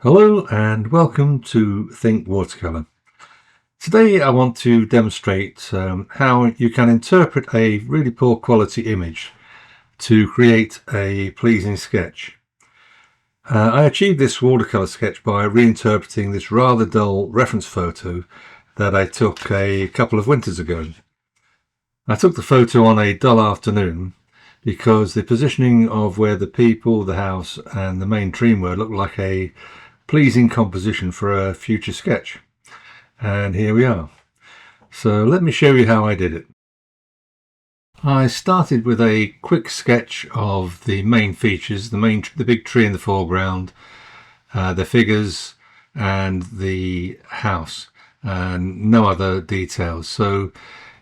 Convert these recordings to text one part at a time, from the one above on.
Hello and welcome to Think Watercolour. Today I want to demonstrate how you can interpret a really poor quality image to create a pleasing sketch. I achieved this watercolour sketch by reinterpreting this rather dull reference photo that I took a couple of winters ago. I took the photo on a dull afternoon because the positioning of where the people, the house and the main tree were looked like a pleasing composition for a future sketch. And here we are. So let me show you how I did it. I started with a quick sketch of the main features, the big tree in the foreground, the figures and the house, and no other details. So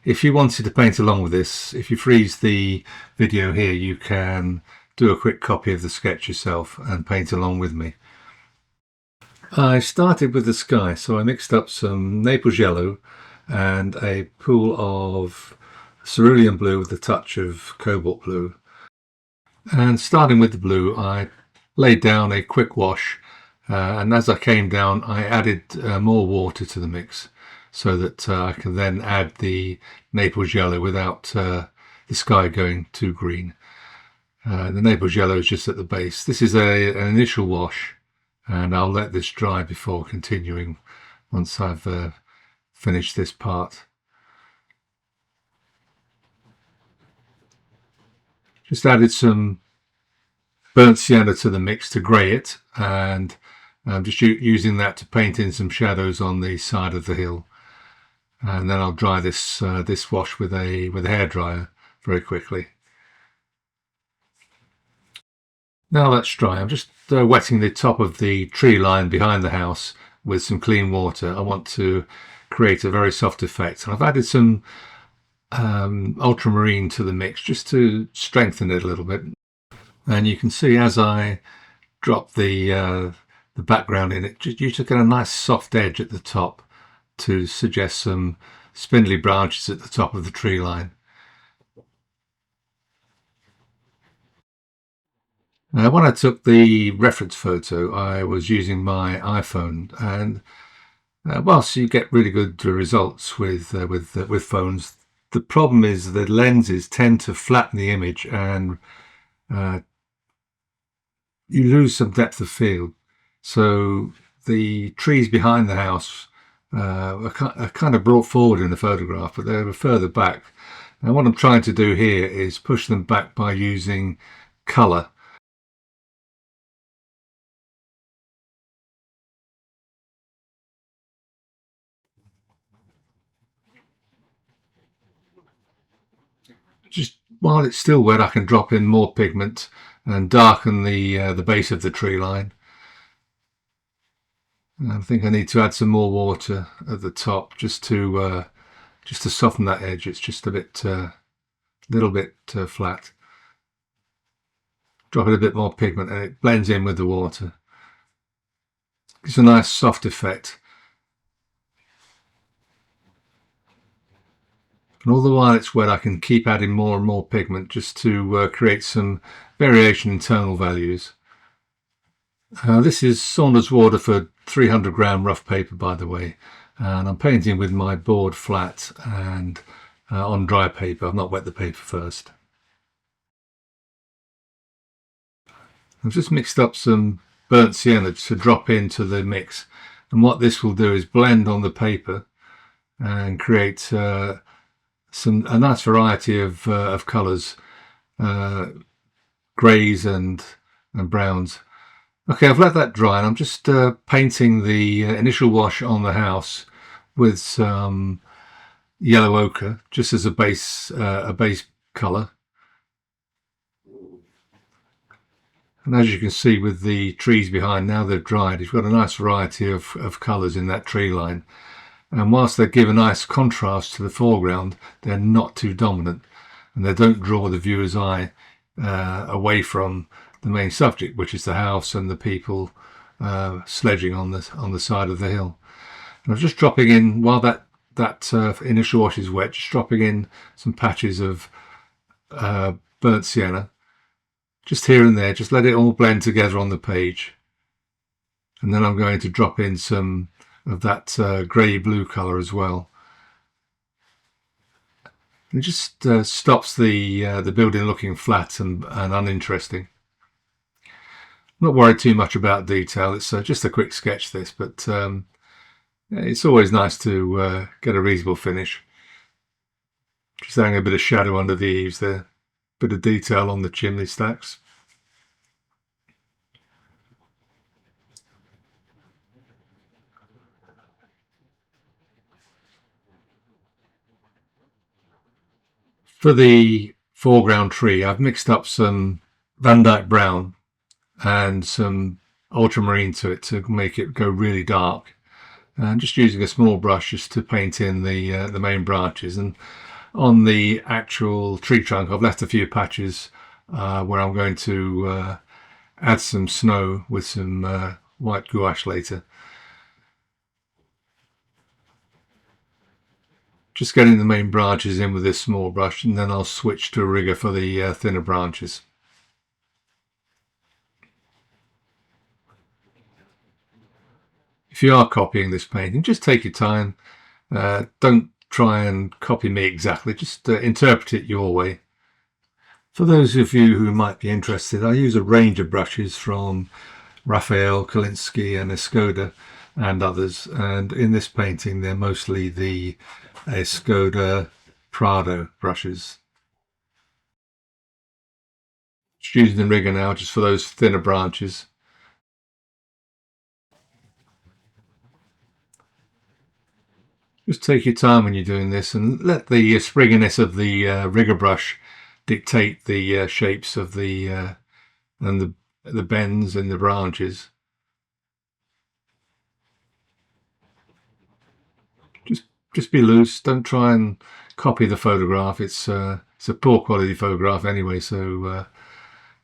if you wanted to paint along with this, if you freeze the video here, you can do a quick copy of the sketch yourself and paint along with me. I started with the sky, so I mixed up some Naples yellow and a pool of cerulean blue with a touch of cobalt blue. And starting with the blue, I laid down a quick wash, and as I came down I added more water to the mix so that I can then add the Naples yellow without the sky going too green. The Naples yellow is just at the base. This is an initial wash, and I'll let this dry before continuing once I've finished this part. Just added some burnt sienna to the mix to grey it, and I'm just using that to paint in some shadows on the side of the hill. And then I'll dry this this wash with a hairdryer very quickly. Now that's dry, I'm just wetting the top of the tree line behind the house with some clean water. I want to create a very soft effect, and I've added some ultramarine to the mix just to strengthen it a little bit. And you can see as I drop the background in it, you just get a nice soft edge at the top to suggest some spindly branches at the top of the tree line. When I took the reference photo, I was using my iPhone, and whilst you get really good results with phones, the problem is the lenses tend to flatten the image, and you lose some depth of field. So the trees behind the house are kind of brought forward in the photograph, but they're further back. And what I'm trying to do here is push them back by using colour. Just while it's still wet, I can drop in more pigment and darken the base of the tree line. And I think I need to add some more water at the top just to soften that edge. It's just a bit, little bit flat. Drop in a bit more pigment and it blends in with the water. It's a nice soft effect. And all the while it's wet, I can keep adding more and more pigment just to create some variation in tonal values. This is Saunders Waterford 300 gram rough paper, by the way, and I'm painting with my board flat and on dry paper. I've not wet the paper first. I've just mixed up some burnt sienna to drop into the mix, and what this will do is blend on the paper and create a nice variety of colours, greys and browns. Okay, I've let that dry, and I'm just painting the initial wash on the house with some yellow ochre, just as a base colour. And as you can see with the trees behind, now they've dried, you've got a nice variety of colours in that tree line. And whilst they give a nice contrast to the foreground, they're not too dominant, and they don't draw the viewer's eye away from the main subject, which is the house and the people sledging on the side of the hill. And I'm just dropping in, while that initial wash is wet, just dropping in some patches of burnt sienna, just here and there. Just let it all blend together on the page. and then I'm going to drop in some of that grey-blue colour as well. It just stops the building looking flat and uninteresting. I'm not worried too much about detail. It's just a quick sketch, this, but it's always nice to get a reasonable finish. Just adding a bit of shadow under the eaves there, bit of detail on the chimney stacks. For the foreground tree, I've mixed up some Van Dyke Brown and some ultramarine to it to make it go really dark. And just using a small brush just to paint in the main branches. And on the actual tree trunk, I've left a few patches where I'm going to add some snow with some white gouache later. Just getting the main branches in with this small brush, and then I'll switch to a rigger for the thinner branches. If you are copying this painting, just take your time. Don't try and copy me exactly, just interpret it your way. For those of you who might be interested, I use a range of brushes from Raphael, Kolinsky and Escoda and others, and in this painting they're mostly the Escoda Prado brushes. Just using the rigger now just for those thinner branches. Just take your time when you're doing this and let the springiness of the rigger brush dictate the shapes of the and the bends in the branches. Just be loose. Don't try and copy the photograph. It's a poor quality photograph anyway, so you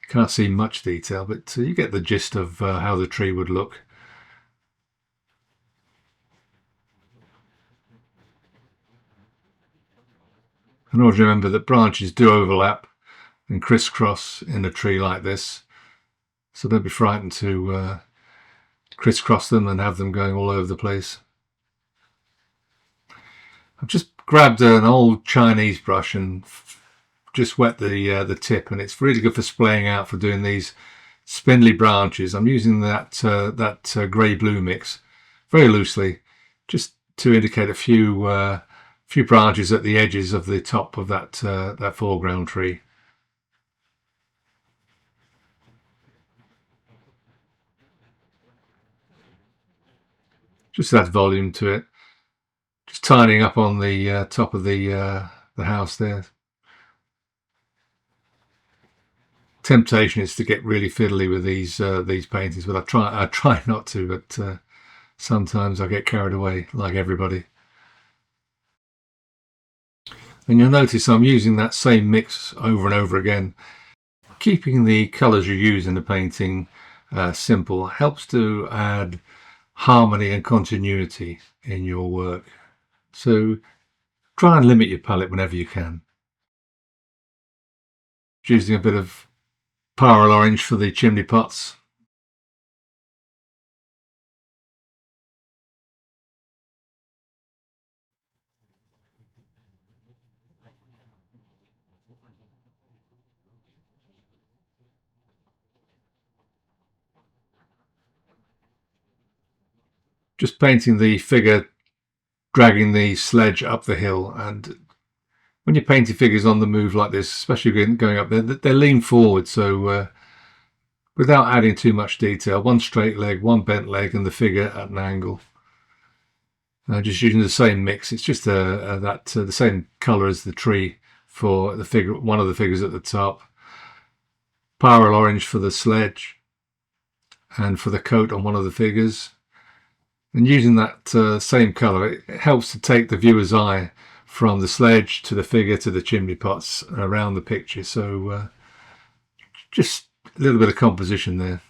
can't see much detail, but you get the gist of how the tree would look. And always remember that branches do overlap and crisscross in a tree like this, so don't be frightened to crisscross them and have them going all over the place. I've just grabbed an old Chinese brush and just wet the tip, and it's really good for splaying out for doing these spindly branches. I'm using that grey-blue mix very loosely, just to indicate a few branches at the edges of the top of that foreground tree. Just add volume to it. Just tidying up on the top of the house there. Temptation is to get really fiddly with these paintings, but I try not to. But sometimes I get carried away, like everybody. And you'll notice I'm using that same mix over and over again. Keeping the colours you use in the painting simple helps to add harmony and continuity in your work. So try and limit your palette whenever you can. Using a bit of Pyrrole Orange for the chimney pots. Just painting the figure dragging the sledge up the hill, and when you're painting figures on the move like this, especially going up there, they lean forward, so without adding too much detail, one straight leg, one bent leg, and the figure at an angle. Just using the same mix. It's just the same colour as the tree for the figure, one of the figures at the top. Pyrrole Orange for the sledge and for the coat on one of the figures. And using that same colour, it helps to take the viewer's eye from the sledge to the figure to the chimney pots around the picture. So just a little bit of composition there.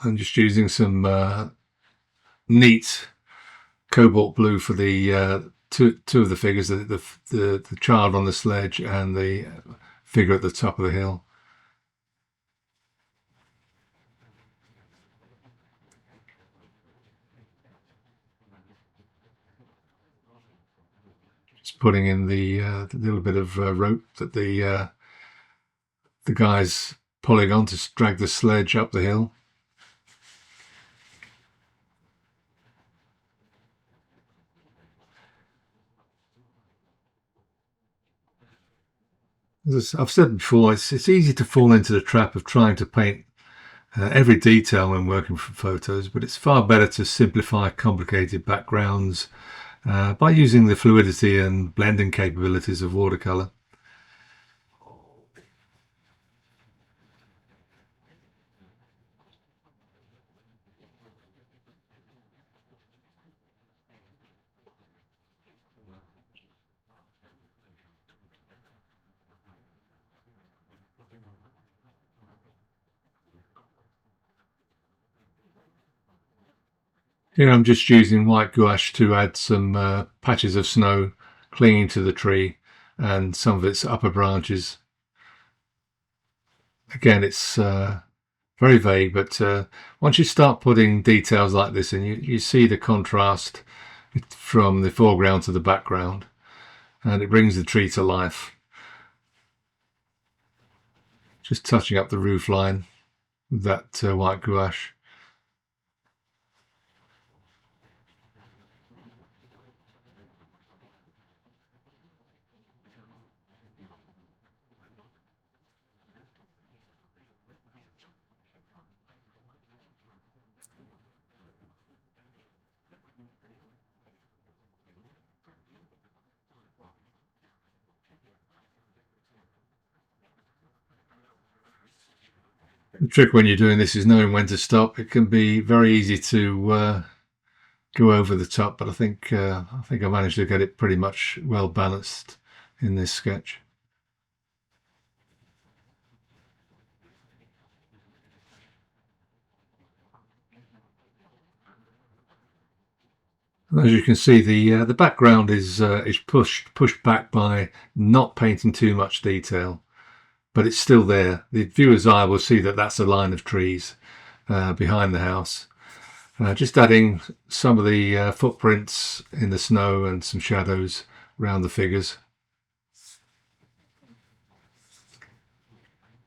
I'm just using some neat cobalt blue for the two of the figures, the child on the sledge and the figure at the top of the hill. Just putting in the little bit of rope that the guy's pulling on to drag the sledge up the hill. As I've said before, it's easy to fall into the trap of trying to paint every detail when working for photos, but it's far better to simplify complicated backgrounds by using the fluidity and blending capabilities of watercolour. Here I'm just using white gouache to add some patches of snow clinging to the tree and some of its upper branches. Again, it's very vague, but once you start putting details like this in, you see the contrast from the foreground to the background, and it brings the tree to life. Just touching up the roof line with that white gouache. The trick when you're doing this is knowing when to stop. It can be very easy to go over the top, but I think I managed to get it pretty much well balanced in this sketch. As you can see, the background is pushed back by not painting too much detail, but it's still there. The viewer's eye will see that that's a line of trees behind the house. Just adding some of the footprints in the snow and some shadows around the figures.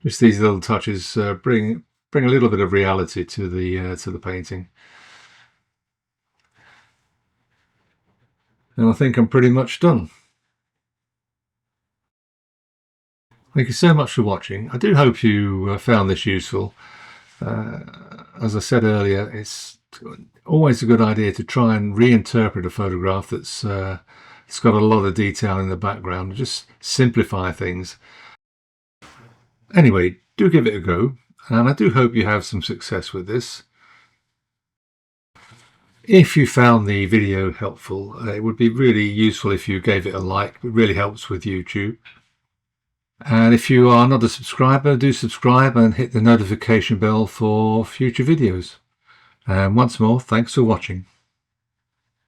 Just these little touches bring a little bit of reality to the painting. And I think I'm pretty much done. Thank you so much for watching. I do hope you found this useful. As I said earlier, it's always a good idea to try and reinterpret a photograph that's it's got a lot of detail in the background. Just simplify things. Anyway, do give it a go, and I do hope you have some success with this. If you found the video helpful, it would be really useful if you gave it a like. It really helps with YouTube. And if you are not a subscriber, do subscribe and hit the notification bell for future videos. And once more, thanks for watching.